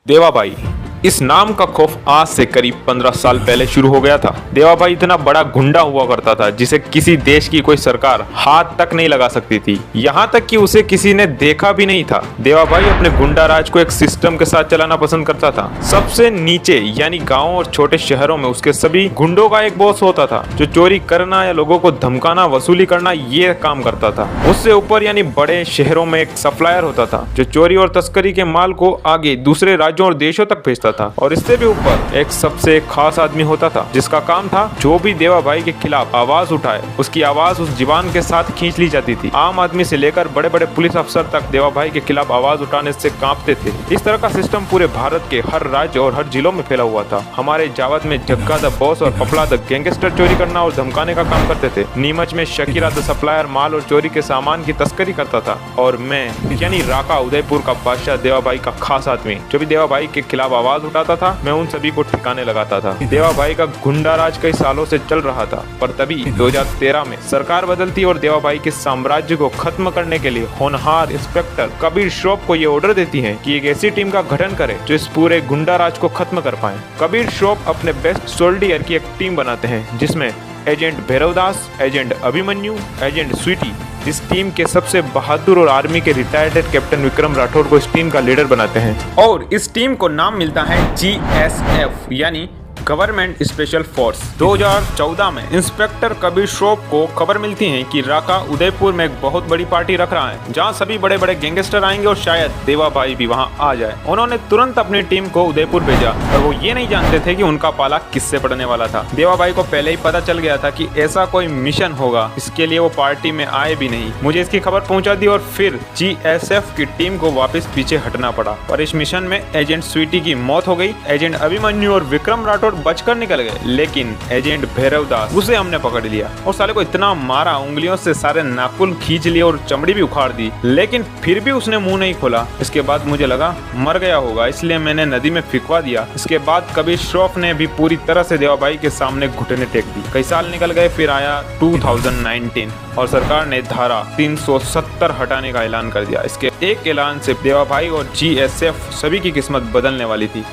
देवाबाई। इस नाम का खौफ आज से करीब 15 साल पहले शुरू हो गया था। देवाबाई इतना बड़ा गुंडा हुआ करता था जिसे किसी देश की कोई सरकार हाथ तक नहीं लगा सकती थी, यहाँ तक कि उसे किसी ने देखा भी नहीं था। देवाबाई अपने गुंडा राज को एक सिस्टम के साथ चलाना पसंद करता था। सबसे नीचे यानी गाँव और छोटे शहरों में उसके सभी गुंडों का एक बॉस होता था जो चोरी करना या लोगों को धमकाना, वसूली करना ये काम करता था। उससे ऊपर यानी बड़े शहरों में एक सप्लायर होता था जो चोरी और तस्करी के माल को आगे दूसरे राज्यों और देशों तक भेजता था। और इससे भी ऊपर एक सबसे खास आदमी होता था जिसका काम था जो भी देवाबाई के खिलाफ आवाज उठाए उसकी आवाज उस जीवान के साथ खींच ली जाती थी। आम आदमी से लेकर बड़े बड़े पुलिस अफसर तक देवाबाई के खिलाफ आवाज उठाने से कांपते थे। इस तरह का सिस्टम पूरे भारत के हर राज्य और हर जिलों में फैला हुआ था। हमारे जावद में जग्गा द बॉस और पपला द गैंगस्टर चोरी करना और धमकाने का काम करते थे। नीमच में शकीरा द सप्लायर माल और चोरी के सामान की तस्करी करता था। और मैं यानी राका उदयपुर का बादशाह देवाबाई का खास आदमी जो भी देवाबाई के खिलाफ आवाज उठाता था मैं उन सभी को ठिकाने लगाता था। देवाबाई का गुंडा राज कई सालों से चल रहा था, पर तभी 2013 में सरकार बदलती और देवाबाई के साम्राज्य को खत्म करने के लिए होनहार इंस्पेक्टर कबीर श्रॉफ को ये ऑर्डर देती है कि एक ऐसी टीम का गठन करे जो इस पूरे गुंडा राज को खत्म कर पाए। कबीर श्रॉफ अपने बेस्ट सोल्डियर की एक टीम बनाते हैं जिसमें agent Bhairavdas, agent Abhimanyu, agent Sweety. इस टीम के सबसे बहादुर और आर्मी के रिटायर्ड कैप्टन विक्रम राठौर को इस टीम का लीडर बनाते हैं और इस टीम को नाम मिलता है GSF यानी गवर्नमेंट स्पेशल फोर्स। 2014 में इंस्पेक्टर कबीर श्रॉफ को खबर मिलती है कि राका उदयपुर में एक बहुत बड़ी पार्टी रख रहा है जहां सभी बड़े बड़े गैंगस्टर आएंगे और शायद देवाबाई भी वहां आ जाए। उन्होंने तुरंत अपनी टीम को उदयपुर भेजा और वो ये नहीं जानते थे कि उनका पाला किससे पड़ने वाला था। देवाबाई को पहले ही पता चल गया था कि ऐसा कोई मिशन होगा, इसके लिए वो पार्टी में आए भी नहीं। मुझे इसकी खबर पहुंचा दी और फिर GSF की टीम को वापस पीछे हटना पड़ा और इस मिशन में एजेंट स्वीटी की मौत हो गई। एजेंट अभिमन्यु और विक्रम राठौर बचकर निकल गए, लेकिन एजेंट भैरवदास उसे हमने पकड़ लिया और साले को इतना मारा, उंगलियों से सारे नाखून खींच लिए और चमड़ी भी उखाड़ दी, लेकिन फिर भी उसने मुंह नहीं खोला। इसके बाद मुझे लगा मर गया होगा, इसलिए मैंने नदी में फिकवा दिया। इसके बाद कबीर श्रॉफ ने भी पूरी तरह से देवाबाई के सामने घुटने टेक दी। कई साल निकल गए, फिर आया 2019 और सरकार ने धारा 370 हटाने का ऐलान कर दिया। इसके एक ऐलान से देवाबाई और GSF सभी की किस्मत बदलने वाली थी।